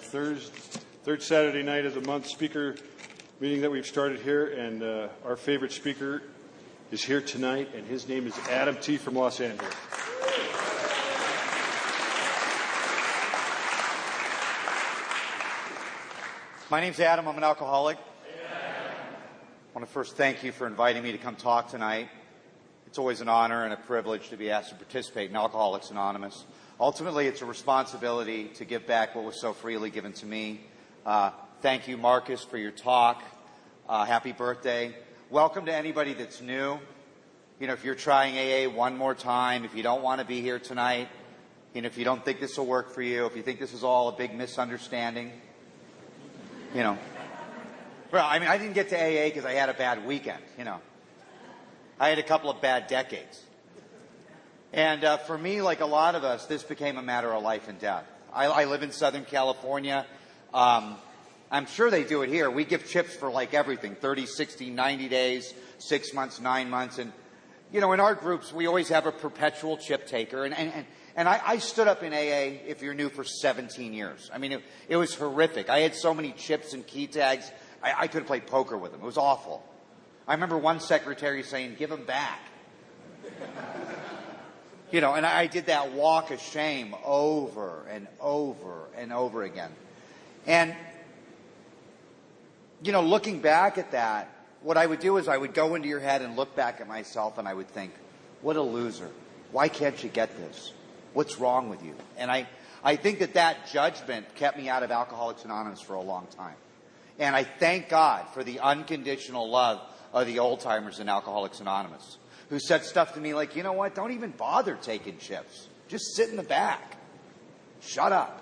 third Saturday night of the month speaker meeting that we've started here, and our favorite speaker is here tonight, and his name is Adam T. from Los Angeles. My name's Adam. I'm an alcoholic. I want to first thank you for inviting me to come talk tonight. It's always an honor and a privilege to be asked to participate in Alcoholics Anonymous. Ultimately, it's a responsibility to give back what was so freely given to me. Thank you, Marcus, for your talk. Happy birthday. Welcome to anybody that's new. You know, if you're trying AA one more time, if you don't want to be here tonight, you know, if you don't think this will work for you, if you think this is all a big misunderstanding, you know. Well, I mean, I didn't get to AA because I had a bad weekend, you know. I had a couple of bad decades. And for me, like a lot of us, this became a matter of life and death. I live in Southern California. I'm sure they do it here. We give chips for like everything, 30, 60, 90 days, 6 months, 9 months. And, you know, in our groups, we always have a perpetual chip taker. And I stood up in AA, if you're new, for 17 years. I mean, it was horrific. I had so many chips and key tags, I couldn't play poker with them. It was awful. I remember one secretary saying, give them back. You know, and I did that walk of shame over and over and over again. And, you know, looking back at that, what I would do is I would go into your head and look back at myself and I would think, what a loser. Why can't you get this? What's wrong with you? And I think that judgment kept me out of Alcoholics Anonymous for a long time. And I thank God for the unconditional love of the old-timers in Alcoholics Anonymous, who said stuff to me like, you know what, don't even bother taking chips. Just sit in the back. Shut up.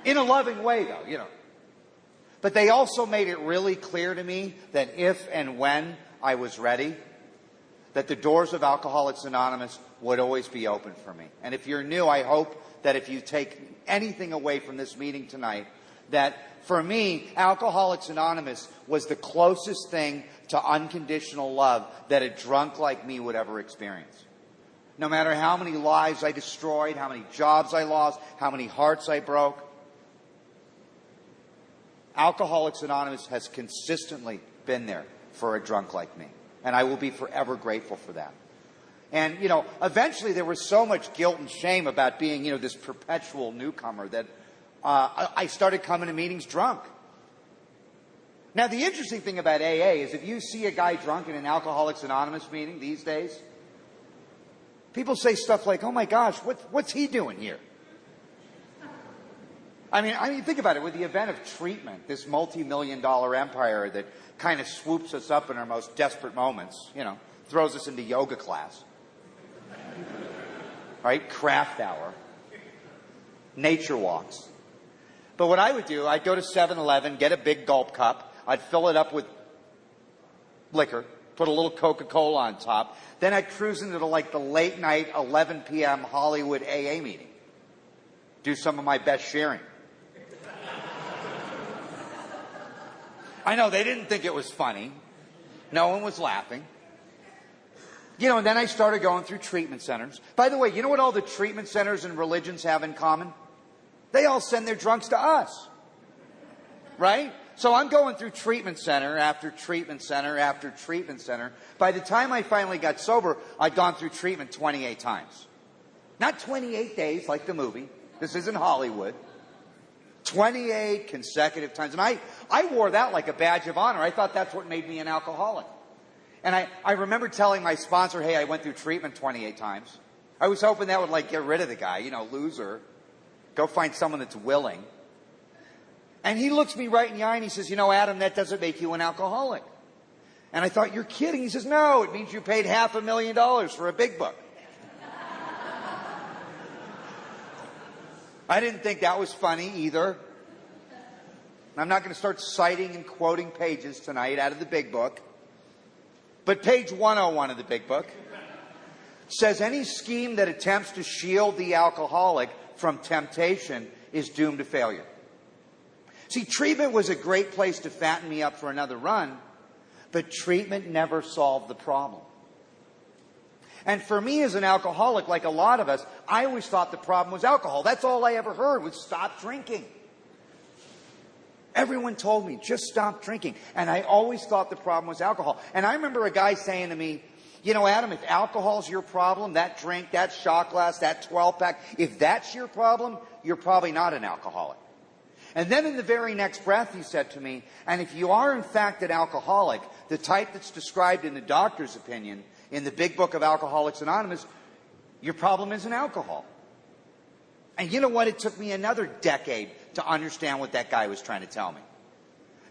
In a loving way, though, you know. But they also made it really clear to me that if and when I was ready, that the doors of Alcoholics Anonymous would always be open for me. And if you're new, I hope that if you take anything away from this meeting tonight, that for me, Alcoholics Anonymous was the closest thing to unconditional love that a drunk like me would ever experience. No matter how many lives I destroyed, how many jobs I lost, how many hearts I broke, Alcoholics Anonymous has consistently been there for a drunk like me. And I will be forever grateful for that. And, you know, eventually there was so much guilt and shame about being, you know, this perpetual newcomer that I started coming to meetings drunk. Now, the interesting thing about AA is if you see a guy drunk in an Alcoholics Anonymous meeting these days, people say stuff like, oh my gosh, what's he doing here? I mean, think about it. With the event of treatment, this multi-million-dollar empire that kind of swoops us up in our most desperate moments, you know, throws us into yoga class, right? Craft hour, nature walks. But what I would do, I'd go to 7-Eleven, get a big gulp cup, I'd fill it up with liquor, put a little Coca-Cola on top, then I'd cruise into like the late night 11 p.m. Hollywood AA meeting. Do some of my best sharing. I know, they didn't think it was funny. No one was laughing. You know, and then I started going through treatment centers. By the way, you know what all the treatment centers and religions have in common? They all send their drunks to us. Right? So I'm going through treatment center after treatment center after treatment center. By the time I finally got sober, I'd gone through treatment 28 times. Not 28 days like the movie. This isn't Hollywood. 28 consecutive times. And I wore that like a badge of honor. I thought that's what made me an alcoholic. And I remember telling my sponsor, hey, I went through treatment 28 times. I was hoping that would like get rid of the guy, you know, loser. Go find someone that's willing. And he looks me right in the eye and he says, you know, Adam, that doesn't make you an alcoholic. And I thought, you're kidding. He says, no, it means you paid $500,000 for a big book. I didn't think that was funny either. I'm not going to start citing and quoting pages tonight out of the big book. But page 101 of the big book says any scheme that attempts to shield the alcoholic from temptation is doomed to failure. See, treatment was a great place to fatten me up for another run, but treatment never solved the problem. And for me as an alcoholic, like a lot of us, I always thought the problem was alcohol. That's all I ever heard was stop drinking. Everyone told me, just stop drinking. And I always thought the problem was alcohol. And I remember a guy saying to me, you know, Adam, if alcohol's your problem, that drink, that shot glass, that 12-pack, if that's your problem, you're probably not an alcoholic. And then in the very next breath, he said to me, and if you are in fact an alcoholic, the type that's described in the doctor's opinion, in the big book of Alcoholics Anonymous, your problem isn't alcohol. And you know what? It took me another decade to understand what that guy was trying to tell me.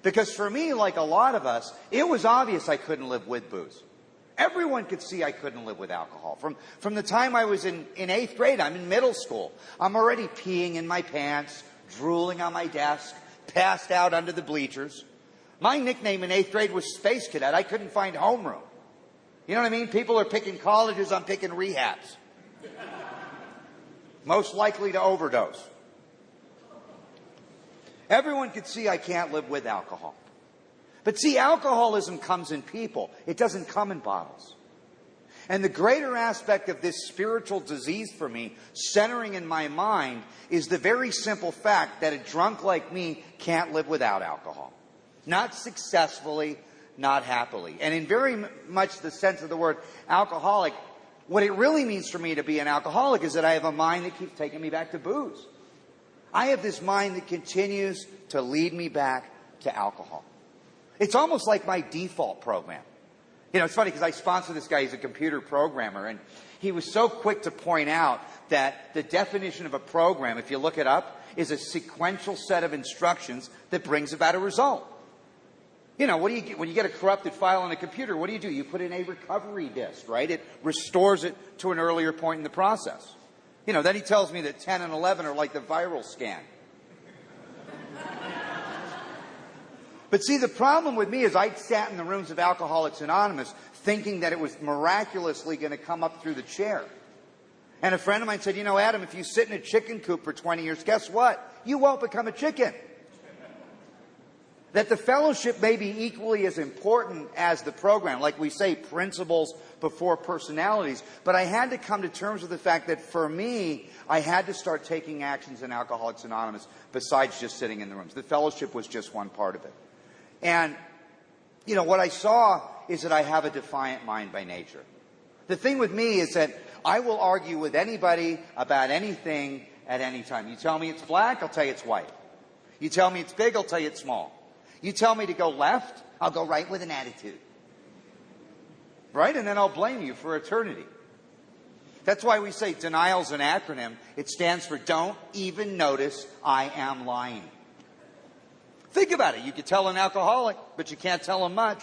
Because for me, like a lot of us, it was obvious I couldn't live with booze. Everyone could see I couldn't live with alcohol. From the time I was in 8th grade, I'm in middle school. I'm already peeing in my pants, drooling on my desk, passed out under the bleachers. My nickname in 8th grade was Space Cadet. I couldn't find homeroom. You know what I mean? People are picking colleges, I'm picking rehabs. Most likely to overdose. Everyone could see I can't live with alcohol. But see, alcoholism comes in people. It doesn't come in bottles. And the greater aspect of this spiritual disease for me, centering in my mind, is the very simple fact that a drunk like me can't live without alcohol. Not successfully, not happily. And in very much the sense of the word alcoholic, what it really means for me to be an alcoholic is that I have a mind that keeps taking me back to booze. I have this mind that continues to lead me back to alcohol. It's almost like my default program. You know, it's funny because I sponsor this guy. He's a computer programmer. And he was so quick to point out that the definition of a program, if you look it up, is a sequential set of instructions that brings about a result. You know, what do you get when you get a corrupted file on a computer? What do? You put in a recovery disk, right? It restores it to an earlier point in the process. You know, then he tells me that 10 and 11 are like the viral scan. But see, the problem with me is I'd sat in the rooms of Alcoholics Anonymous thinking that it was miraculously going to come up through the chair. And a friend of mine said, you know, Adam, if you sit in a chicken coop for 20 years, guess what? You won't become a chicken. That the fellowship may be equally as important as the program. Like we say, principles before personalities. But I had to come to terms with the fact that for me, I had to start taking actions in Alcoholics Anonymous besides just sitting in the rooms. The fellowship was just one part of it. And, you know, what I saw is that I have a defiant mind by nature. The thing with me is that I will argue with anybody about anything at any time. You tell me it's black, I'll tell you it's white. You tell me it's big, I'll tell you it's small. You tell me to go left, I'll go right with an attitude. Right? And then I'll blame you for eternity. That's why we say denial's an acronym. It stands for don't even notice I am lying. Think about it. You could tell an alcoholic, but you can't tell him much.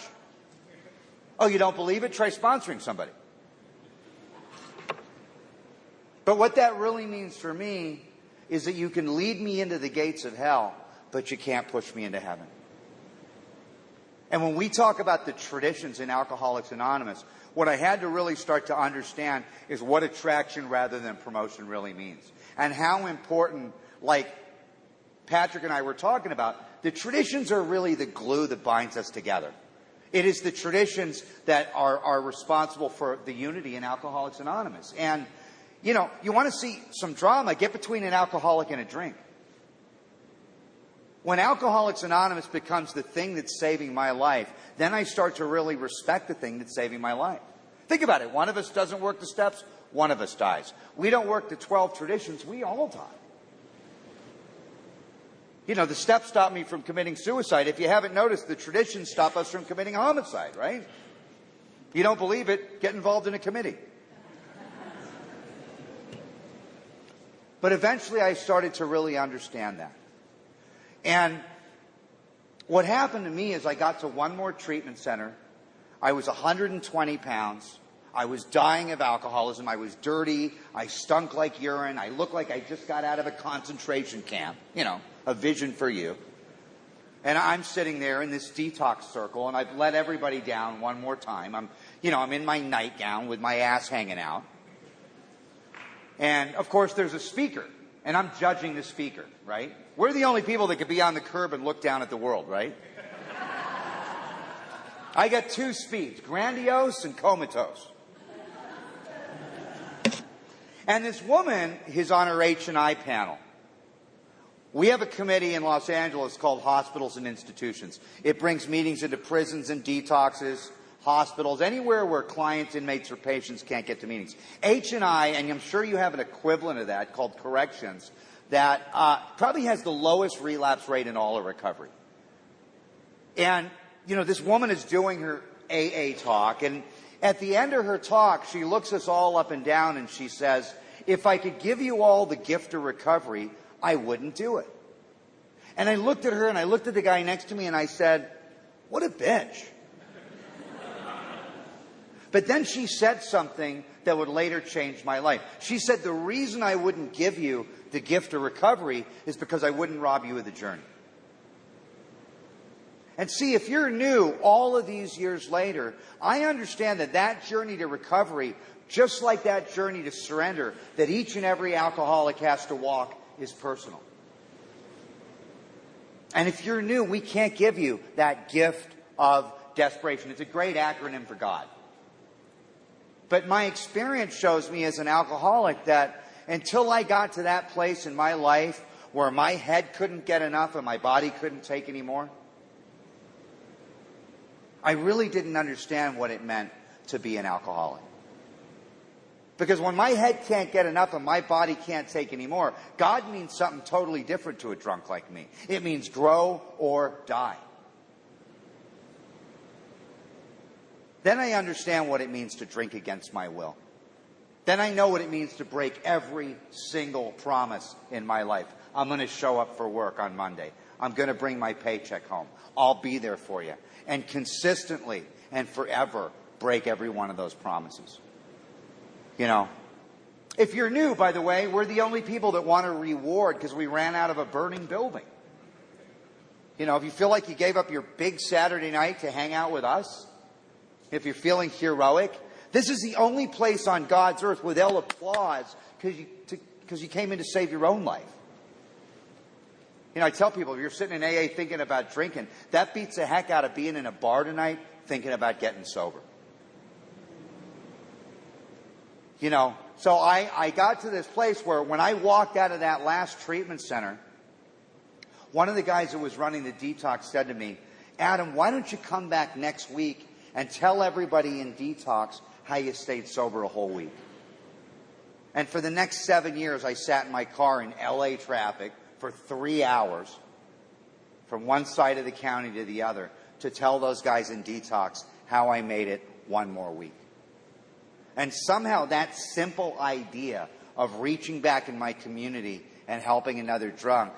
Oh, you don't believe it? Try sponsoring somebody. But what that really means for me is that you can lead me into the gates of hell, but you can't push me into heaven. And when we talk about the traditions in Alcoholics Anonymous, what I had to really start to understand is what attraction rather than promotion really means. And how important, like Patrick and I were talking about, the traditions are really the glue that binds us together. It is the traditions that are responsible for the unity in Alcoholics Anonymous. And, you know, you want to see some drama, get between an alcoholic and a drink. When Alcoholics Anonymous becomes the thing that's saving my life, then I start to really respect the thing that's saving my life. Think about it. One of us doesn't work the steps, one of us dies. We don't work the 12 traditions, we all die. You know, the steps stop me from committing suicide. If you haven't noticed, the traditions stop us from committing homicide, right? If you don't believe it, get involved in a committee. But eventually I started to really understand that. And what happened to me is I got to one more treatment center. I was 120 pounds. I was dying of alcoholism. I was dirty. I stunk like urine. I looked like I just got out of a concentration camp. You know, a vision for you. And I'm sitting there in this detox circle, and I've let everybody down one more time. I'm in my nightgown with my ass hanging out. And, of course, there's a speaker. And I'm judging the speaker, right? We're the only people that could be on the curb and look down at the world, right? I got two speeds, grandiose and comatose. And this woman is on her H&I panel. We have a committee in Los Angeles called Hospitals and Institutions. It brings meetings into prisons and detoxes, hospitals, anywhere where clients, inmates, or patients can't get to meetings. H&I, and I'm sure you have an equivalent of that called Corrections, that probably has the lowest relapse rate in all of recovery. And, you know, this woman is doing her AA talk, and at the end of her talk, she looks us all up and down and she says, if I could give you all the gift of recovery, I wouldn't do it. And I looked at her and I looked at the guy next to me and I said, what a bitch. But then she said something that would later change my life. She said, the reason I wouldn't give you the gift of recovery is because I wouldn't rob you of the journey. And see, if you're new all of these years later, I understand that that journey to recovery, just like that journey to surrender that each and every alcoholic has to walk, is personal. And if you're new, we can't give you that gift of desperation. It's a great acronym for God. But my experience shows me as an alcoholic that until I got to that place in my life where my head couldn't get enough and my body couldn't take any more, I really didn't understand what it meant to be an alcoholic. Because when my head can't get enough and my body can't take any more, God means something totally different to a drunk like me. It means grow or die. Then I understand what it means to drink against my will. Then I know what it means to break every single promise in my life. I'm going to show up for work on Monday. I'm going to bring my paycheck home. I'll be there for you. And consistently and forever break every one of those promises. You know, if you're new, by the way, we're the only people that want a reward because we ran out of a burning building. You know, if you feel like you gave up your big Saturday night to hang out with us, if you're feeling heroic, this is the only place on God's earth where they'll applaud because you came in to save your own life. You know, I tell people, if you're sitting in AA thinking about drinking, that beats the heck out of being in a bar tonight thinking about getting sober. You know, so I got to this place where when I walked out of that last treatment center, one of the guys that was running the detox said to me, Adam, why don't you come back next week and tell everybody in detox how you stayed sober a whole week? And for the next 7 years, I sat in my car in LA traffic for 3 hours from one side of the county to the other to tell those guys in detox how I made it one more week. And somehow that simple idea of reaching back in my community and helping another drunk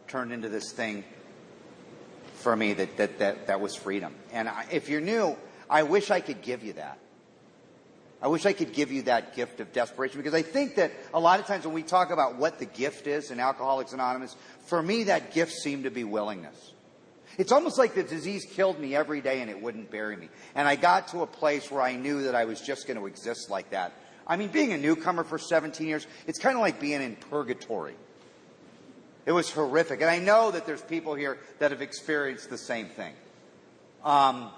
turned into this thing for me that was freedom. And if you're new, I wish I could give you that. I wish I could give you that gift of desperation, because I think that a lot of times when we talk about what the gift is in Alcoholics Anonymous, for me that gift seemed to be willingness. It's almost like the disease killed me every day and it wouldn't bury me. And I got to a place where I knew that I was just going to exist like that. I mean, being a newcomer for 17 years, it's kind of like being in purgatory. It was horrific. And I know that there's people here that have experienced the same thing. I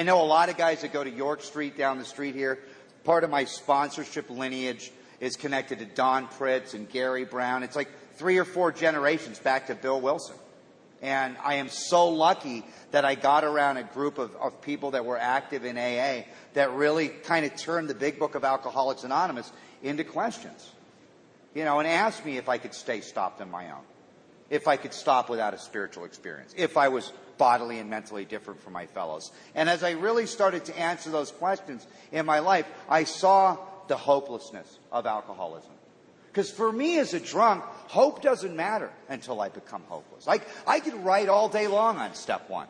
know a lot of guys that go to York Street down the street here. Part of my sponsorship lineage is connected to Don Pritz and Gary Brown. It's like 3 or 4 generations back to Bill Wilson. And I am so lucky that I got around a group of people that were active in AA that really kind of turned the big book of Alcoholics Anonymous into questions. You know, and asked me if I could stay stopped on my own. If I could stop without a spiritual experience. If I was bodily and mentally different from my fellows. And as I really started to answer those questions in my life, I saw the hopelessness of alcoholism. Because for me as a drunk, hope doesn't matter until I become hopeless. I could write all day long on step 1.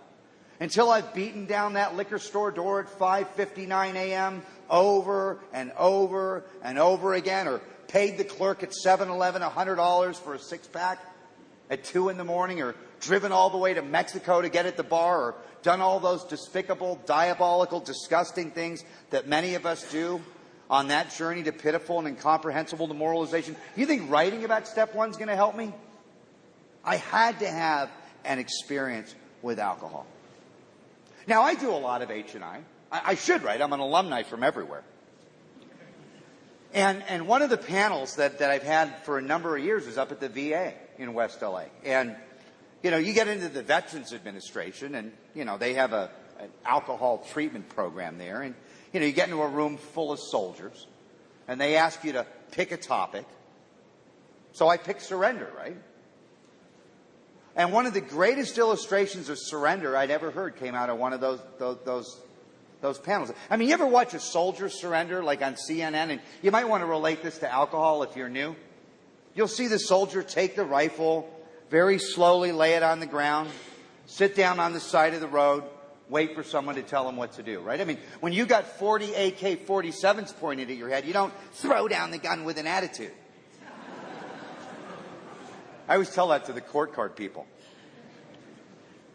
Until I've beaten down that liquor store door at 5:59 a.m. over and over and over again, or paid the clerk at 7-Eleven $100 for a 6-pack at 2 in the morning, or driven all the way to Mexico to get at the bar, or done all those despicable, diabolical, disgusting things that many of us do on that journey to pitiful and incomprehensible demoralization. You think writing about step 1 is going to help me? I had to have an experience with alcohol. Now, I do a lot of H&I. I should write. I'm an alumni from everywhere. And one of the panels that I've had for a number of years is up at the VA in West LA. And, you get into the Veterans Administration and, they have an alcohol treatment program there. And, you get into a room full of soldiers and they ask you to pick a topic. So I picked surrender, right? And one of the greatest illustrations of surrender I'd ever heard came out of one of those panels. I mean, you ever watch a soldier surrender, like on CNN? And you might want to relate this to alcohol if you're new. You'll see the soldier take the rifle, very slowly lay it on the ground, sit down on the side of the road, wait for someone to tell him what to do, right? I mean, when you got 40 AK-47s pointed at your head, you don't throw down the gun with an attitude. I always tell that to the court card people.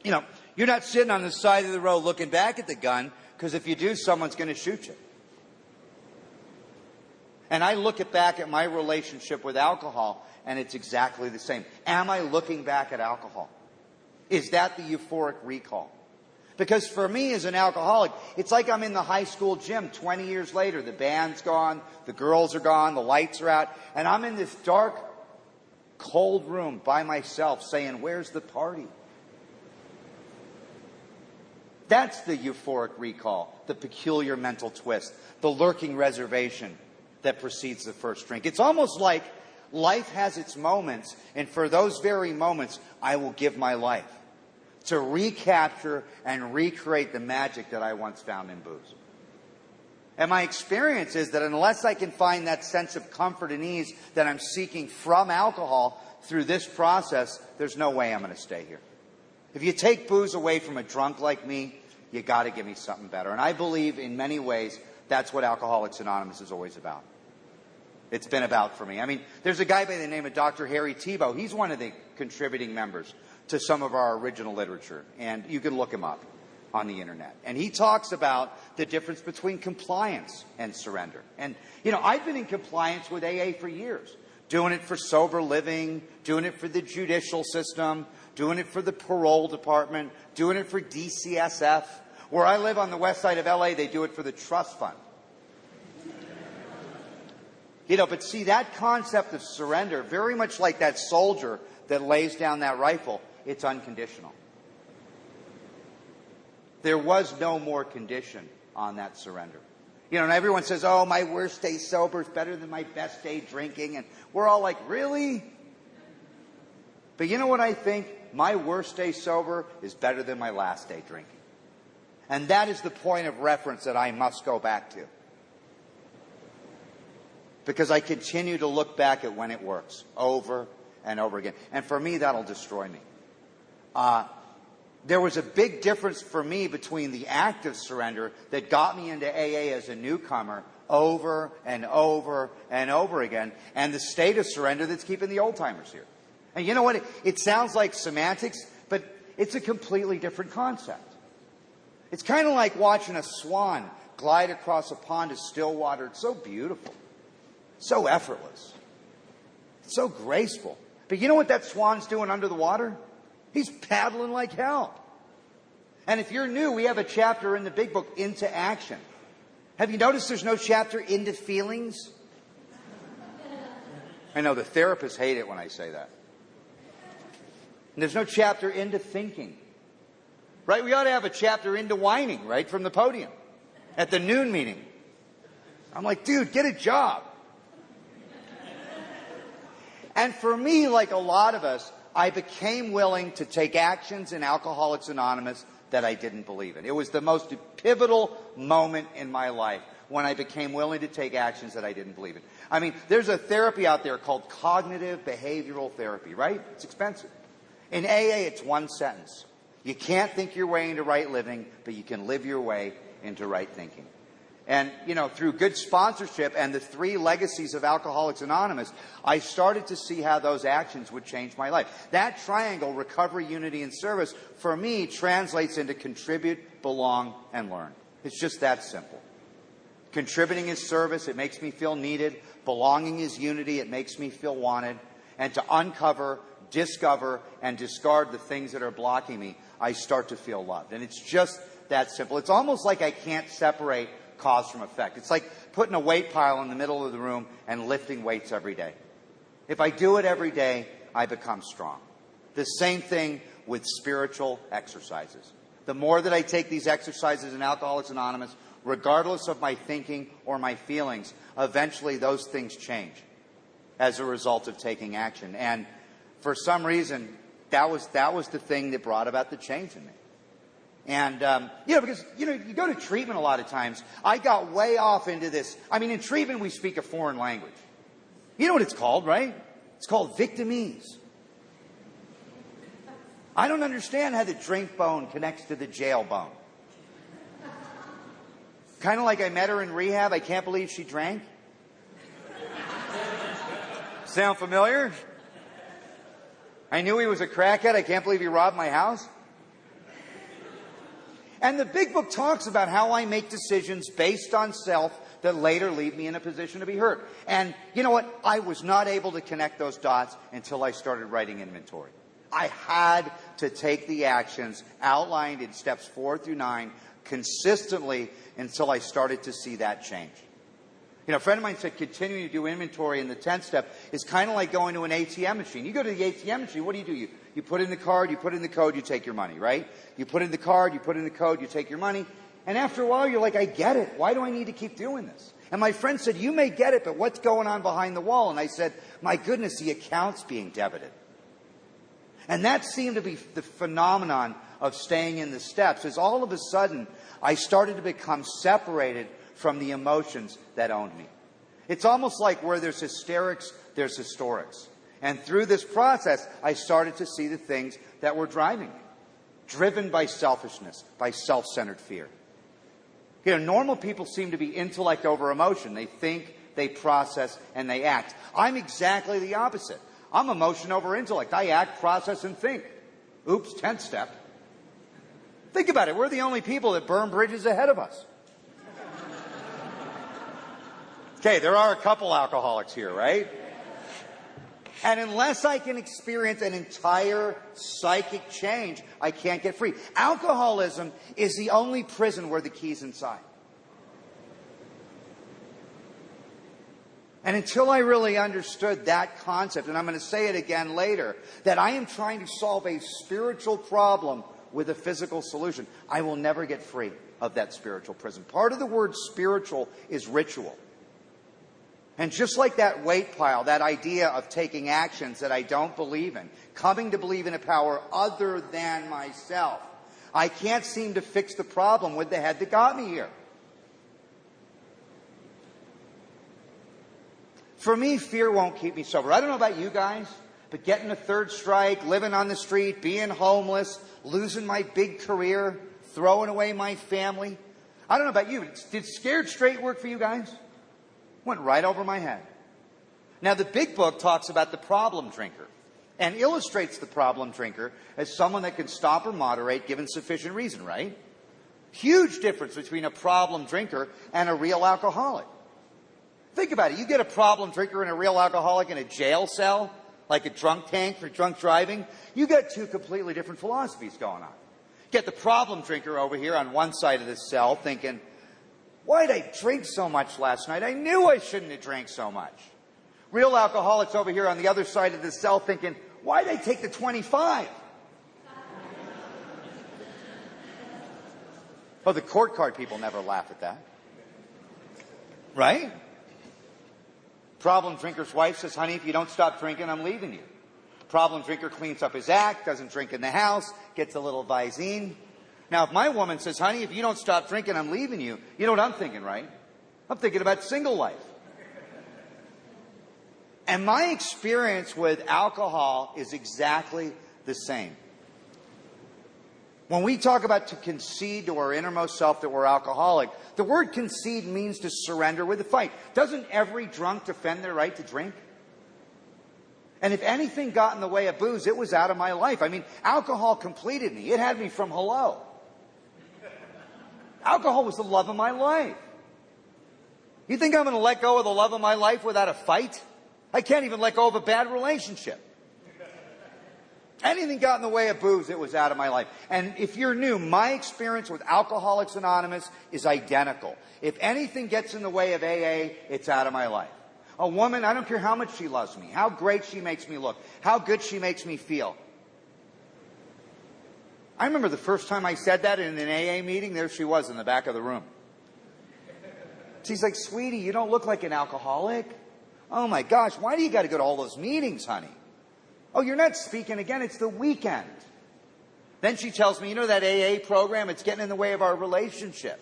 You're not sitting on the side of the road looking back at the gun, because if you do, someone's going to shoot you. And I look back at my relationship with alcohol, and it's exactly the same. Am I looking back at alcohol? Is that the euphoric recall? Because for me as an alcoholic, it's like I'm in the high school gym 20 years later. The band's gone, the girls are gone, the lights are out, and I'm in this dark, cold room by myself saying, where's the party? That's the euphoric recall, the peculiar mental twist, the lurking reservation that precedes the first drink. It's almost like life has its moments, and for those very moments, I will give my life to recapture and recreate the magic that I once found in booze. And my experience is that unless I can find that sense of comfort and ease that I'm seeking from alcohol through this process, there's no way I'm going to stay here. If you take booze away from a drunk like me, you got to give me something better. And I believe in many ways that's what Alcoholics Anonymous is always about. It's been about for me. I mean, there's a guy by the name of Dr. Harry Tebow. He's one of the contributing members to some of our original literature. And you can look him up on the internet. And he talks about the difference between compliance and surrender. And, I've been in compliance with AA for years. Doing it for sober living, doing it for the judicial system, doing it for the parole department, doing it for DCSF. Where I live on the west side of LA, they do it for the trust fund. But see, that concept of surrender, very much like that soldier that lays down that rifle, it's unconditional. There was no more condition on that surrender. And everyone says, oh, my worst day sober is better than my best day drinking. And we're all like, really? But you know what I think? My worst day sober is better than my last day drinking. And that is the point of reference that I must go back to. Because I continue to look back at when it works over and over again. And for me, that'll destroy me. There was a big difference for me between the act of surrender that got me into AA as a newcomer over and over and over again, and the state of surrender that's keeping the old-timers here. And you know what? It sounds like semantics, but it's a completely different concept. It's kind of like watching a swan glide across a pond of still water. It's so beautiful, so effortless, so graceful. But you know what that swan's doing under the water? He's paddling like hell. And if you're new, we have a chapter in the big book, Into Action. Have you noticed there's no chapter into feelings? I know the therapists hate it when I say that. And there's no chapter into thinking. Right? We ought to have a chapter into whining, right, from the podium at the noon meeting. I'm like, dude, get a job. And for me, like a lot of us, I became willing to take actions in Alcoholics Anonymous that I didn't believe in. It was the most pivotal moment in my life when I became willing to take actions that I didn't believe in. I mean, there's a therapy out there called cognitive behavioral therapy, right? It's expensive. In AA, it's one sentence. You can't think your way into right living, but you can live your way into right thinking. And, through good sponsorship and the 3 legacies of Alcoholics Anonymous, I started to see how those actions would change my life. That triangle, recovery, unity, and service, for me, translates into contribute, belong, and learn. It's just that simple. Contributing is service. It makes me feel needed. Belonging is unity. It makes me feel wanted. And to uncover, discover, and discard the things that are blocking me, I start to feel loved. And it's just that simple. It's almost like I can't separate cause from effect. It's like putting a weight pile in the middle of the room and lifting weights every day. If I do it every day, I become strong. The same thing with spiritual exercises. The more that I take these exercises in Alcoholics Anonymous, regardless of my thinking or my feelings, eventually those things change as a result of taking action. And for some reason, that was the thing that brought about the change in me. And, because, you go to treatment a lot of times. I got way off into this. I mean, in treatment, we speak a foreign language. You know what it's called, right? It's called victimese. I don't understand how the drink bone connects to the jail bone. Kind of like I met her in rehab. I can't believe she drank. Sound familiar? I knew he was a crackhead. I can't believe he robbed my house. And the big book talks about how I make decisions based on self that later leave me in a position to be hurt. And you know what? I was not able to connect those dots until I started writing inventory. I had to take the actions outlined in steps 4 through 9 consistently until I started to see that change. A friend of mine said continuing to do inventory in the 10th step is kind of like going to an ATM machine. You go to the ATM machine, what do? You put in the card, you put in the code, you take your money, right? You put in the card, you put in the code, you take your money. And after a while, you're like, I get it. Why do I need to keep doing this? And my friend said, you may get it, but what's going on behind the wall? And I said, my goodness, the account's being debited. And that seemed to be the phenomenon of staying in the steps, is all of a sudden, I started to become separated from the emotions that owned me. It's almost like where there's hysterics, there's historics. And through this process, I started to see the things that were driving me. Driven by selfishness, by self-centered fear. Normal people seem to be intellect over emotion. They think, they process, and they act. I'm exactly the opposite. I'm emotion over intellect. I act, process, and think. Oops, 10th step. Think about it. We're the only people that burn bridges ahead of us. Okay, there are a couple alcoholics here, right? And unless I can experience an entire psychic change, I can't get free. Alcoholism is the only prison where the key's inside. And until I really understood that concept, and I'm going to say it again later, that I am trying to solve a spiritual problem with a physical solution, I will never get free of that spiritual prison. Part of the word spiritual is ritual. And just like that weight pile, that idea of taking actions that I don't believe in, coming to believe in a power other than myself, I can't seem to fix the problem with the head that got me here. For me, fear won't keep me sober. I don't know about you guys, but getting a third strike, living on the street, being homeless, losing my big career, throwing away my family. I don't know about you, but did scared straight work for you guys? Went right over my head. Now, the big book talks about the problem drinker and illustrates the problem drinker as someone that can stop or moderate given sufficient reason, right? Huge difference between a problem drinker and a real alcoholic. Think about it. You get a problem drinker and a real alcoholic in a jail cell, like a drunk tank for drunk driving. You got two completely different philosophies going on. Get the problem drinker over here on one side of the cell thinking, why'd I drink so much last night? I knew I shouldn't have drank so much. Real alcoholics over here on the other side of the cell thinking, why'd I take the 25? Oh, the court card people never laugh at that. Right? Problem drinker's wife says, honey, if you don't stop drinking, I'm leaving you. Problem drinker cleans up his act, doesn't drink in the house, gets a little Visine. Now, if my woman says, honey, if you don't stop drinking, I'm leaving you, you know what I'm thinking, right? I'm thinking about single life. And my experience with alcohol is exactly the same. When we talk about to concede to our innermost self that we're alcoholic, the word concede means to surrender with a fight. Doesn't every drunk defend their right to drink? And if anything got in the way of booze, it was out of my life. I mean, alcohol completed me. It had me from hello. Alcohol was the love of my life. You think I'm going to let go of the love of my life without a fight? I can't even let go of a bad relationship. Anything got in the way of booze, it was out of my life. And if you're new, my experience with Alcoholics Anonymous is identical. If anything gets in the way of AA, it's out of my life. A woman, I don't care how much she loves me, how great she makes me look, how good she makes me feel. I remember the first time I said that in an AA meeting, there she was in the back of the room. She's like, sweetie, you don't look like an alcoholic. Oh my gosh, why do you got to go to all those meetings, honey? Oh, you're not speaking again, it's the weekend. Then she tells me, you know that AA program, it's getting in the way of our relationship.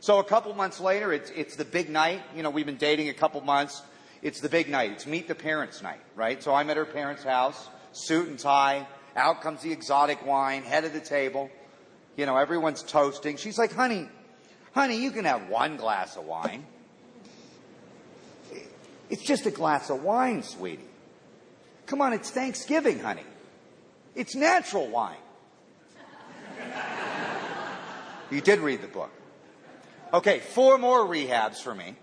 So a couple months later, it's the big night. You know, we've been dating a couple months. It's the big night. It's meet the parents night, right? So I'm at her parents' house, suit and tie. Out comes the exotic wine, head of the table. You know, everyone's toasting. She's like, honey, you can have one glass of wine. It's just a glass of wine, sweetie. Come on, it's Thanksgiving, honey. It's natural wine. You did read the book. Okay, 4 more rehabs for me.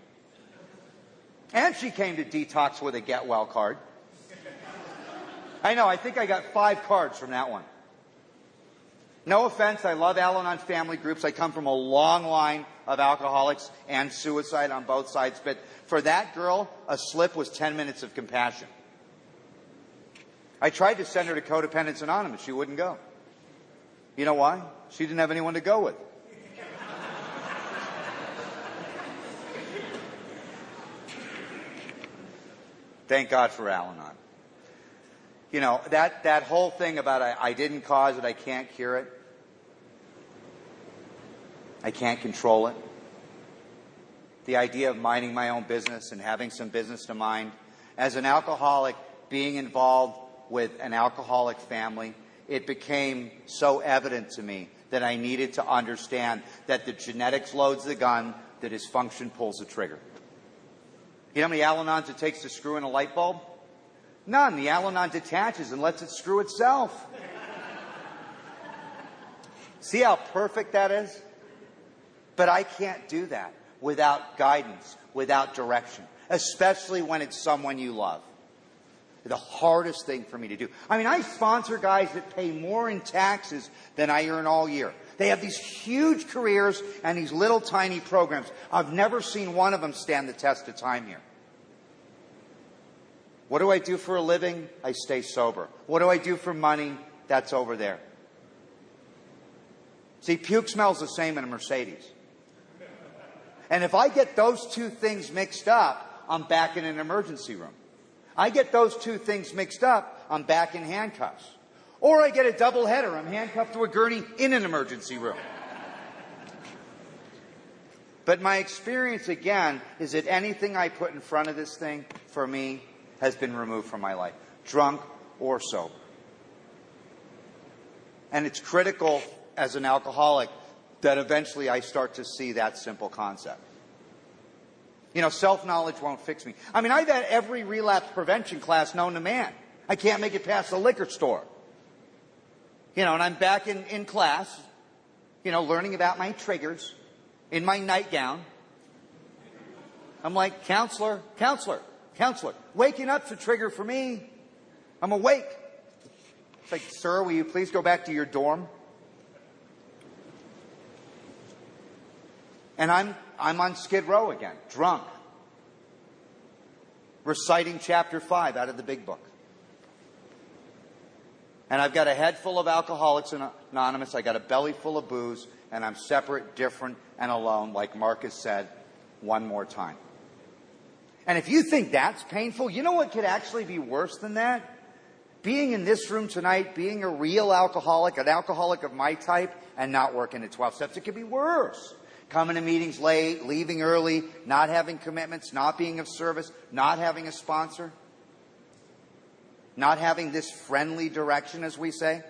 And she came to detox with a get well card. I know, I think I got 5 cards from that one. No offense, I love Al-Anon family groups. I come from a long line of alcoholics and suicide on both sides. But for that girl, a slip was 10 minutes of compassion. I tried to send her to Codependence Anonymous. She wouldn't go. You know why? She didn't have anyone to go with. Thank God for Al-Anon. You know, that whole thing about I didn't cause it, I can't cure it. I can't control it. The idea of minding my own business and having some business to mind. As an alcoholic, being involved with an alcoholic family, it became so evident to me that I needed to understand that the genetics loads the gun, the dysfunction pulls the trigger. You know how many Al-Anons it takes to screw in a light bulb? None. The Al-Anon detaches and lets it screw itself. See how perfect that is? But I can't do that without guidance, without direction, especially when it's someone you love. The hardest thing for me to do. I mean, I sponsor guys that pay more in taxes than I earn all year. They have these huge careers and these little tiny programs. I've never seen one of them stand the test of time here. What do I do for a living? I stay sober. What do I do for money? That's over there. See, puke smells the same in a Mercedes. And if I get those 2 things mixed up, I'm back in an emergency room. I get those 2 things mixed up, I'm back in handcuffs. Or I get a double header. I'm handcuffed to a gurney in an emergency room. But my experience, again, is that anything I put in front of this thing, for me, has been removed from my life, drunk or sober. And it's critical as an alcoholic that eventually I start to see that simple concept. You know, self-knowledge won't fix me. I mean, I've had every relapse prevention class known to man. I can't make it past the liquor store. You know, and I'm back in class, you know, learning about my triggers in my nightgown. I'm like, counselor, waking up's a trigger for me. I'm awake. It's like, sir, will you please go back to your dorm? And I'm on Skid Row again, drunk, reciting chapter 5 out of the big book. And I've got a head full of Alcoholics Anonymous, I got a belly full of booze, and I'm separate, different, and alone, like Marcus said, one more time. And if you think that's painful, you know what could actually be worse than that? Being in this room tonight, being a real alcoholic, an alcoholic of my type, and not working at 12 steps, it could be worse. Coming to meetings late, leaving early, not having commitments, not being of service, not having a sponsor, not having this friendly direction, as we say.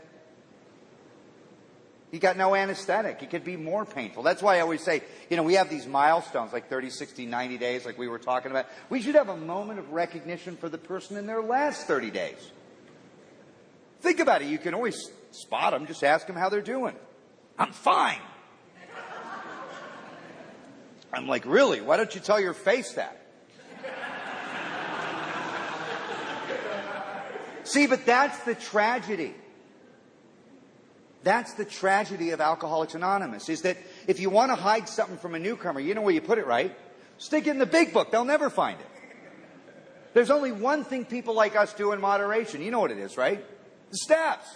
You got no anesthetic. It could be more painful. That's why I always say, you know, we have these milestones like 30, 60, 90 days like we were talking about. We should have a moment of recognition for the person in their last 30 days. Think about it. You can always spot them. Just ask them how they're doing. I'm fine. I'm like, really? Why don't you tell your face that? See, but that's the tragedy. That's the tragedy of Alcoholics Anonymous, is that if you want to hide something from a newcomer, you know where you put it, right? Stick it in the big book. They'll never find it. There's only one thing people like us do in moderation. You know what it is, right? The steps.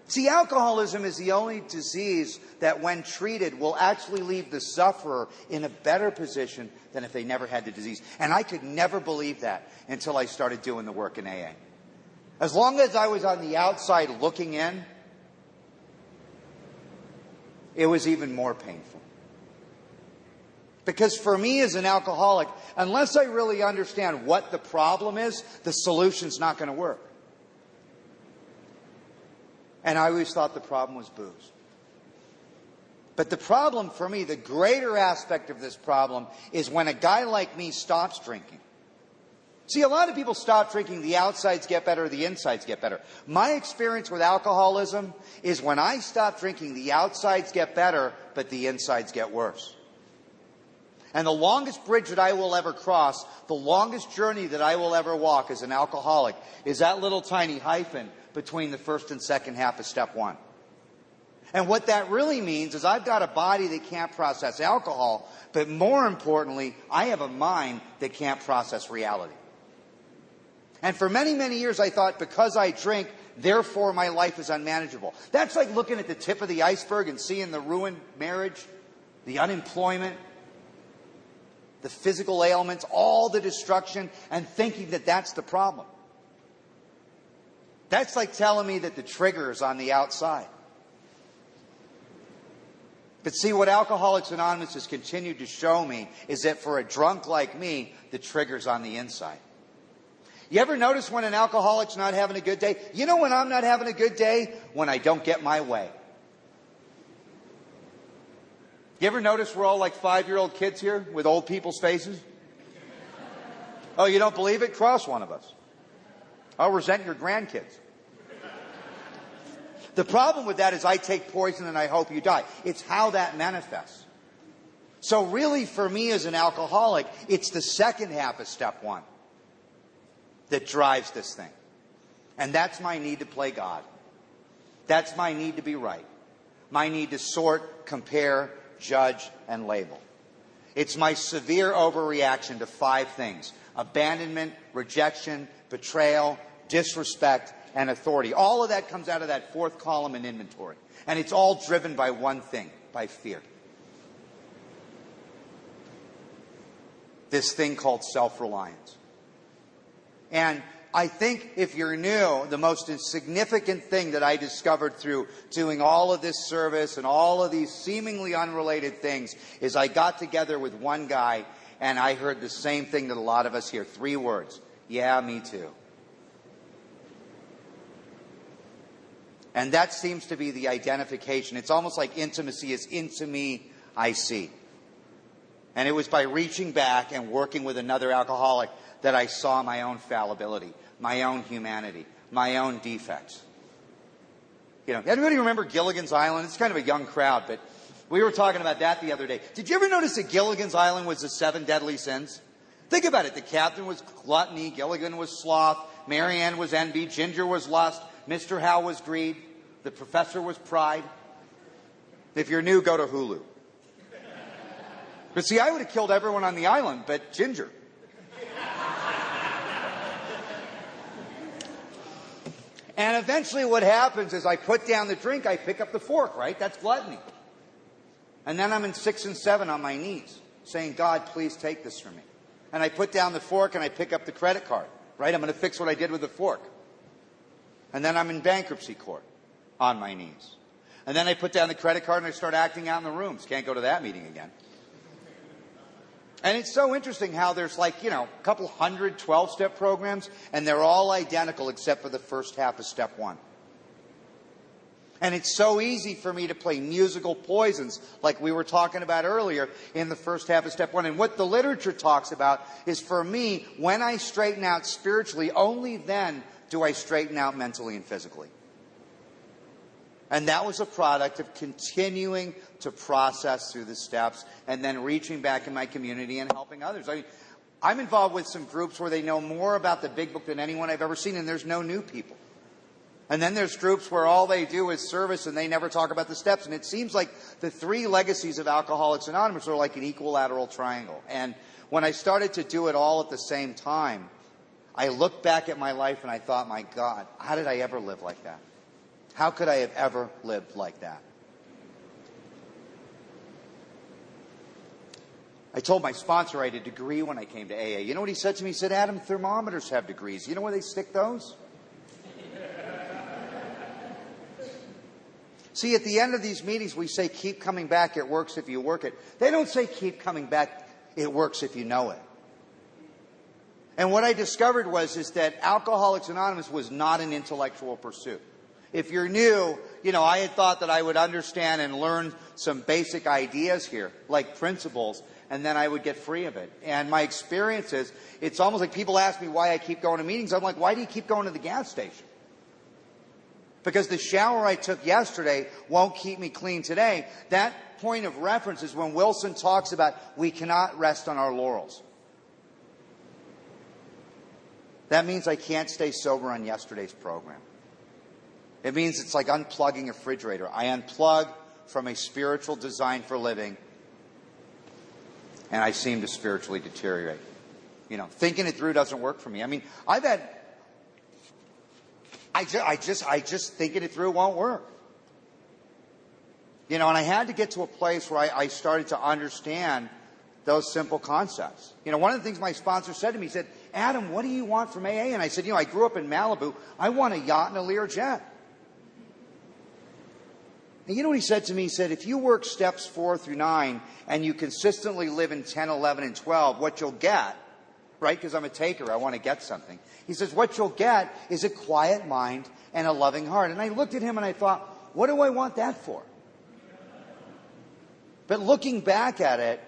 See, alcoholism is the only disease that, when treated, will actually leave the sufferer in a better position than if they never had the disease. And I could never believe that until I started doing the work in AA. As long as I was on the outside looking in, it was even more painful. Because for me as an alcoholic, unless I really understand what the problem is, the solution's not going to work. And I always thought the problem was booze. But the problem for me, the greater aspect of this problem, is when a guy like me stops drinking. See, a lot of people stop drinking, the outsides get better, the insides get better. My experience with alcoholism is when I stop drinking, the outsides get better, but the insides get worse. And the longest bridge that I will ever cross, the longest journey that I will ever walk as an alcoholic, is that little tiny hyphen between the first and second half of step one. And what that really means is I've got a body that can't process alcohol, but more importantly, I have a mind that can't process reality. And for many, many years I thought because I drink, therefore my life is unmanageable. That's like looking at the tip of the iceberg and seeing the ruined marriage, the unemployment, the physical ailments, all the destruction, and thinking that that's the problem. That's like telling me that the trigger is on the outside. But see, what Alcoholics Anonymous has continued to show me is that for a drunk like me, the trigger's on the inside. You ever notice when an alcoholic's not having a good day? You know when I'm not having a good day? When I don't get my way. You ever notice we're all like 5-year-old kids here with old people's faces? Oh, you don't believe it? Cross one of us. I'll resent your grandkids. The problem with that is I take poison and I hope you die. It's how that manifests. So really, for me as an alcoholic, it's the second half of step one that drives this thing. And that's my need to play God. That's my need to be right. My need to sort, compare, judge, and label. It's my severe overreaction to 5 things: abandonment, rejection, betrayal, disrespect, and authority. All of that comes out of that 4th column in inventory. And it's all driven by one thing, by fear. This thing called self-reliance. And I think if you're new, the most significant thing that I discovered through doing all of this service and all of these seemingly unrelated things is I got together with one guy and I heard the same thing that a lot of us hear. 3 words. Yeah, me too. And that seems to be the identification. It's almost like intimacy is into me, I see. And it was by reaching back and working with another alcoholic that I saw my own fallibility, my own humanity, my own defects. You know, anybody remember Gilligan's Island? It's kind of a young crowd, but we were talking about that the other day. Did you ever notice that Gilligan's Island was the 7 deadly sins? Think about it. The captain was gluttony, Gilligan was sloth, Marianne was envy, Ginger was lust, Mr. Howe was greed, the professor was pride. If you're new, go to Hulu. But see, I would have killed everyone on the island but Ginger. And eventually what happens is I put down the drink, I pick up the fork, right? That's gluttony. And then I'm in 6 and 7 on my knees, saying, God, please take this from me. And I put down the fork and I pick up the credit card, right? I'm going to fix what I did with the fork. And then I'm in bankruptcy court on my knees. And then I put down the credit card and I start acting out in the rooms. Can't go to that meeting again. And it's so interesting how there's like, a couple hundred 12-step programs, and they're all identical except for the first half of step 1. And it's so easy for me to play musical poisons like we were talking about earlier in the first half of step 1. And what the literature talks about is, for me, when I straighten out spiritually, only then do I straighten out mentally and physically. And that was a product of continuing to process through the steps and then reaching back in my community and helping others. I'm involved with some groups where they know more about the big book than anyone I've ever seen, and there's no new people. And then there's groups where all they do is service and they never talk about the steps. And it seems like the three legacies of Alcoholics Anonymous are like an equilateral triangle. And when I started to do it all at the same time, I looked back at my life and I thought, my God, how did I ever live like that? How could I have ever lived like that? I told my sponsor I had a degree when I came to AA. You know what he said to me? He said, Adam, thermometers have degrees. You know where they stick those? See, at the end of these meetings, we say, keep coming back. It works if you work it. They don't say, keep coming back. It works if you know it. And what I discovered is that Alcoholics Anonymous was not an intellectual pursuit. If you're new, I had thought that I would understand and learn some basic ideas here, like principles, and then I would get free of it. And my experience is, it's almost like people ask me why I keep going to meetings. I'm like, why do you keep going to the gas station? Because the shower I took yesterday won't keep me clean today. That point of reference is when Wilson talks about we cannot rest on our laurels. That means I can't stay sober on yesterday's program. It means it's like unplugging a refrigerator. I unplug from a spiritual design for living, and I seem to spiritually deteriorate. Thinking it through doesn't work for me. I mean, I just thinking it through won't work. And I had to get to a place where I started to understand those simple concepts. One of the things my sponsor said to me, he said, Adam, what do you want from AA? And I said, I grew up in Malibu. I want a yacht and a Learjet. And you know what he said to me? He said, if you work steps 4 through 9 and you consistently live in 10, 11, and 12, what you'll get, right? Because I'm a taker, I want to get something. He says, what you'll get is a quiet mind and a loving heart. And I looked at him and I thought, what do I want that for? But looking back at it,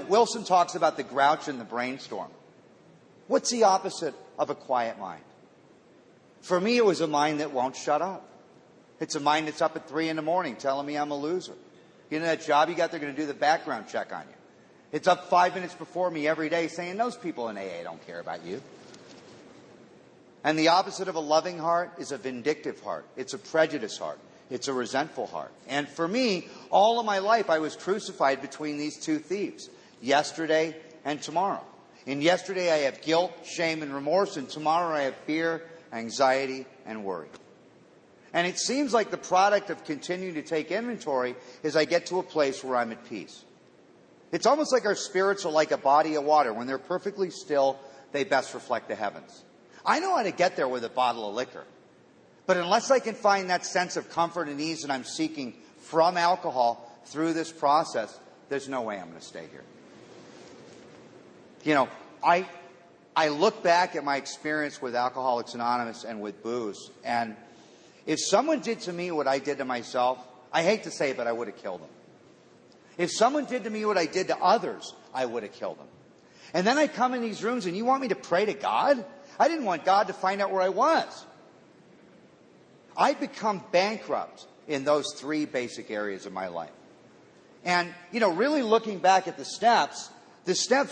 Wilson talks about the grouch and the brainstorm. What's the opposite of a quiet mind? For me, it was a mind that won't shut up. It's a mind that's up at 3 in the morning telling me I'm a loser. That job you got, they're going to do the background check on you. It's up 5 minutes before me every day saying those people in AA don't care about you. And the opposite of a loving heart is a vindictive heart. It's a prejudiced heart. It's a resentful heart. And for me, all of my life, I was crucified between these two thieves, yesterday and tomorrow. In yesterday, I have guilt, shame, and remorse. And tomorrow, I have fear, anxiety, and worry. And it seems like the product of continuing to take inventory is I get to a place where I'm at peace. It's almost like our spirits are like a body of water. When they're perfectly still, they best reflect the heavens. I know how to get there with a bottle of liquor. But unless I can find that sense of comfort and ease that I'm seeking from alcohol through this process, there's no way I'm going to stay here. I look back at my experience with Alcoholics Anonymous and with booze, and if someone did to me what I did to myself, I hate to say it, but I would have killed them. If someone did to me what I did to others, I would have killed them. And then I come in these rooms and you want me to pray to God? I didn't want God to find out where I was. I'd become bankrupt in those 3 basic areas of my life. And, really looking back at the steps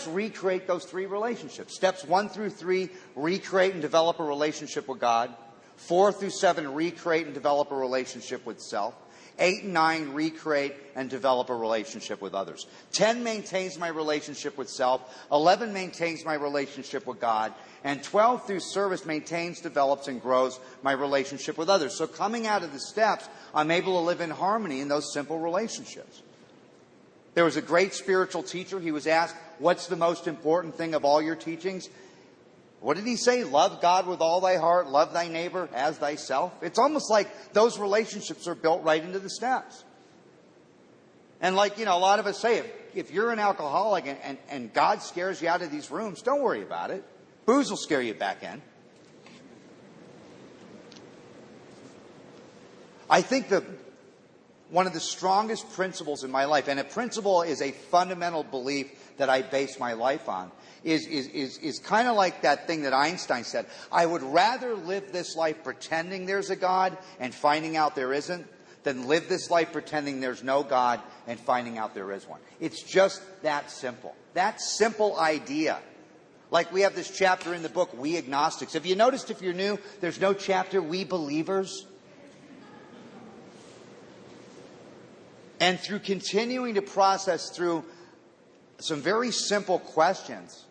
recreate those 3 relationships. Steps 1 through 3 recreate and develop a relationship with God. 4 through 7 recreate and develop a relationship with self. 8 and 9 recreate and develop a relationship with others. 10 maintains my relationship with self. 11 maintains my relationship with God. And 12 through service maintains, develops, and grows my relationship with others. So coming out of the steps, I'm able to live in harmony in those simple relationships. There was a great spiritual teacher. He was asked, what's the most important thing of all your teachings? What did he say? Love God with all thy heart, love thy neighbor as thyself. It's almost like those relationships are built right into the steps. And like, a lot of us say, if you're an alcoholic and God scares you out of these rooms, don't worry about it. Booze will scare you back in. I think that one of the strongest principles in my life, and a principle is a fundamental belief that I base my life on, is kind of like that thing that Einstein said. I would rather live this life pretending there's a God and finding out there isn't than live this life pretending there's no God and finding out there is one. It's just that simple. That simple idea. Like we have this chapter in the book, We Agnostics. Have you noticed, if you're new, there's no chapter, We Believers? And through continuing to process through some very simple questions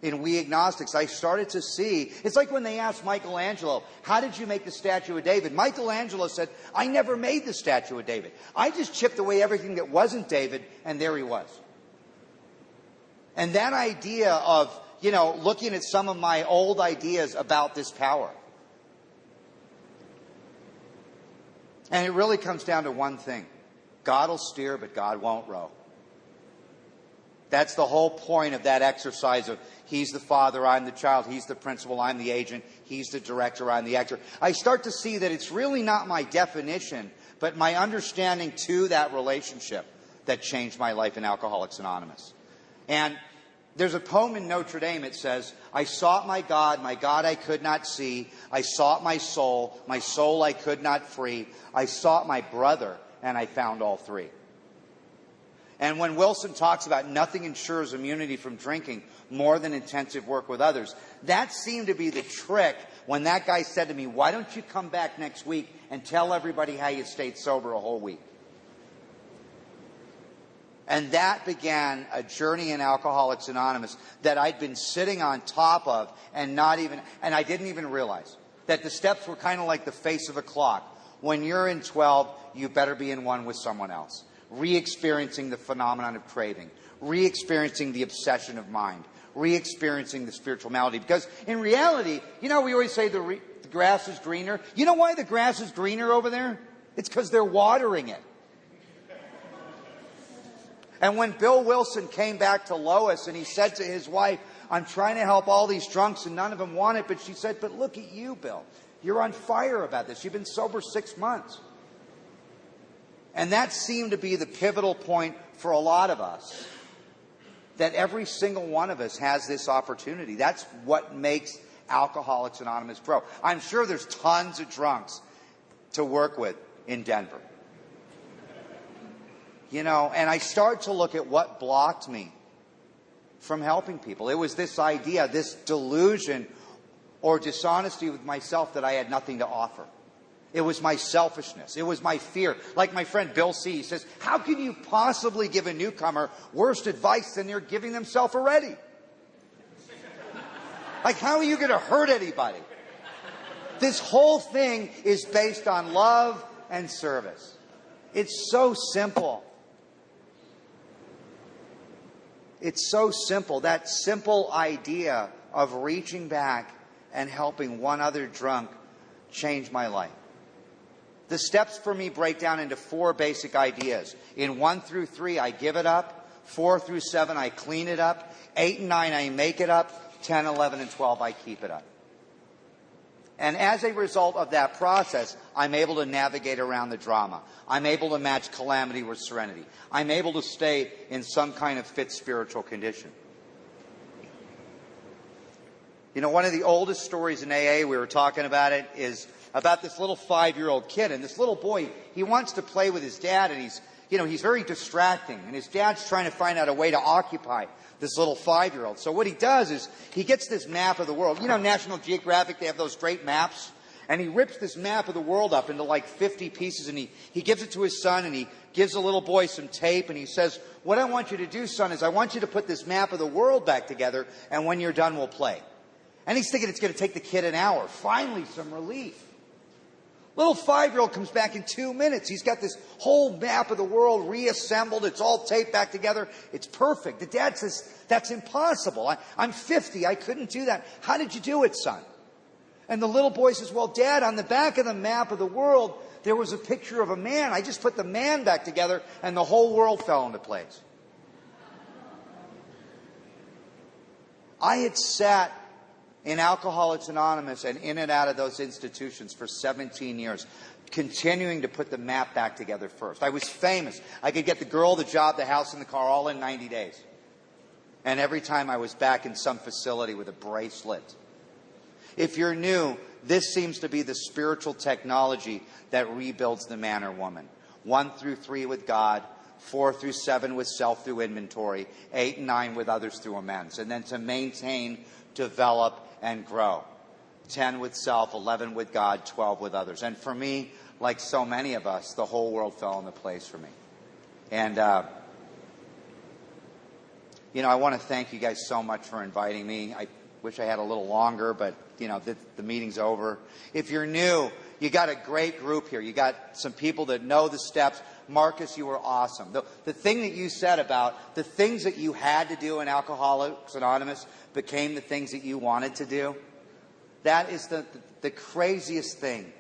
in We Agnostics, I started to see, it's like when they asked Michelangelo, how did you make the statue of David? Michelangelo said, I never made the statue of David. I just chipped away everything that wasn't David, and there he was. And that idea of, looking at some of my old ideas about this power. And it really comes down to one thing. God will steer, but God won't row. That's the whole point of that exercise of He's the father, I'm the child. He's the principal, I'm the agent. He's the director, I'm the actor. I start to see that it's really not my definition, but my understanding to that relationship that changed my life in Alcoholics Anonymous. And there's a poem in Notre Dame. It says, I sought my God I could not see. I sought my soul I could not free. I sought my brother, and I found all three. And when Wilson talks about nothing ensures immunity from drinking more than intensive work with others, that seemed to be the trick when that guy said to me, why don't you come back next week and tell everybody how you stayed sober a whole week? And that began a journey in Alcoholics Anonymous that I'd been sitting on top of and I didn't even realize that the steps were kind of like the face of a clock. When you're in 12, you better be in 1 with someone else. Re-experiencing the phenomenon of craving, re-experiencing the obsession of mind, re-experiencing the spiritual malady. Because in reality, we always say the grass is greener. You know why the grass is greener over there? It's because they're watering it. And when Bill Wilson came back to Lois and he said to his wife, I'm trying to help all these drunks and none of them want it. But she said, but look at you, Bill. You're on fire about this. You've been sober 6 months. And that seemed to be the pivotal point for a lot of us. That every single one of us has this opportunity. That's what makes Alcoholics Anonymous grow. I'm sure there's tons of drunks to work with in Denver. And I started to look at what blocked me from helping people. It was this idea, this delusion or dishonesty with myself that I had nothing to offer. It was my selfishness. It was my fear. Like my friend Bill C. He says, how can you possibly give a newcomer worse advice than they're giving themselves already? Like, how are you going to hurt anybody? This whole thing is based on love and service. It's so simple. It's so simple. That simple idea of reaching back and helping one other drunk changed my life. The steps for me break down into 4 basic ideas. In 1 through 3, I give it up. 4 through 7, I clean it up. 8 and 9, I make it up. 10, 11, and 12, I keep it up. And as a result of that process, I'm able to navigate around the drama. I'm able to match calamity with serenity. I'm able to stay in some kind of fit spiritual condition. One of the oldest stories in AA, we were talking about it, is about this little 5-year-old kid. And this little boy, he wants to play with his dad, and he's very distracting. And his dad's trying to find out a way to occupy this little 5-year-old. So what he does is he gets this map of the world. National Geographic, they have those great maps. And he rips this map of the world up into like 50 pieces, and he gives it to his son, and he gives the little boy some tape, and he says, what I want you to do, son, is I want you to put this map of the world back together, and when you're done, we'll play. And he's thinking it's going to take the kid an hour. Finally, some relief. Little 5-year-old comes back in 2 minutes. He's got this whole map of the world reassembled. It's all taped back together. It's perfect. The dad says, that's impossible. I'm 50. I couldn't do that. How did you do it, son? And the little boy says, well, Dad, on the back of the map of the world, there was a picture of a man. I just put the man back together, and the whole world fell into place. I had sat in Alcoholics Anonymous and in and out of those institutions for 17 years, continuing to put the map back together first. I was famous. I could get the girl, the job, the house, and the car all in 90 days. And every time I was back in some facility with a bracelet. If you're new, this seems to be the spiritual technology that rebuilds the man or woman. 1 through 3 with God, 4 through 7 with self through inventory, 8 and 9 with others through amends. And then to maintain, develop, and grow. 10 with self, 11 with God, 12 with others. And for me, like so many of us, the whole world fell into place for me. And, I want to thank you guys so much for inviting me. I wish I had a little longer, but, the meeting's over. If you're new, you got a great group here. You got some people that know the steps. Marcus, you were awesome. The thing that you said about the things that you had to do in Alcoholics Anonymous became the things that you wanted to do, that is the craziest thing.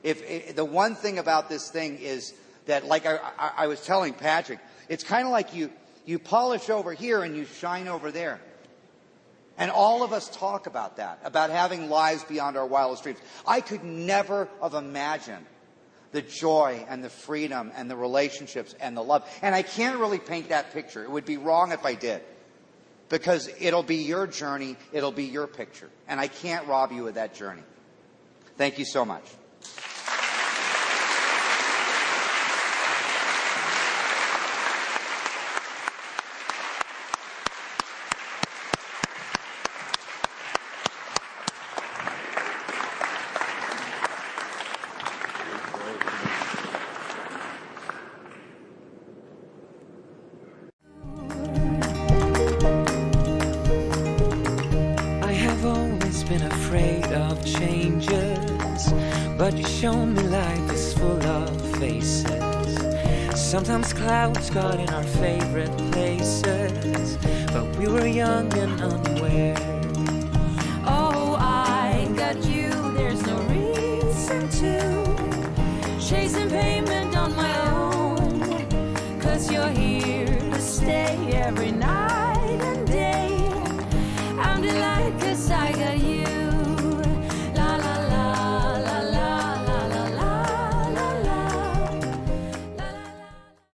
The one thing about this thing is that, like I was telling Patrick, it's kind of like you polish over here and you shine over there. And all of us talk about that, about having lives beyond our wildest dreams. I could never have imagined the joy and the freedom and the relationships and the love. And I can't really paint that picture. It would be wrong if I did. Because it'll be your journey, it'll be your picture. And I can't rob you of that journey. Thank you so much. But you show me life is full of faces. Sometimes clouds got in our favorite places, but we were young and unaware. Oh, I got you, there's no reason to chasing payment on my own, 'cause you're here to stay every night.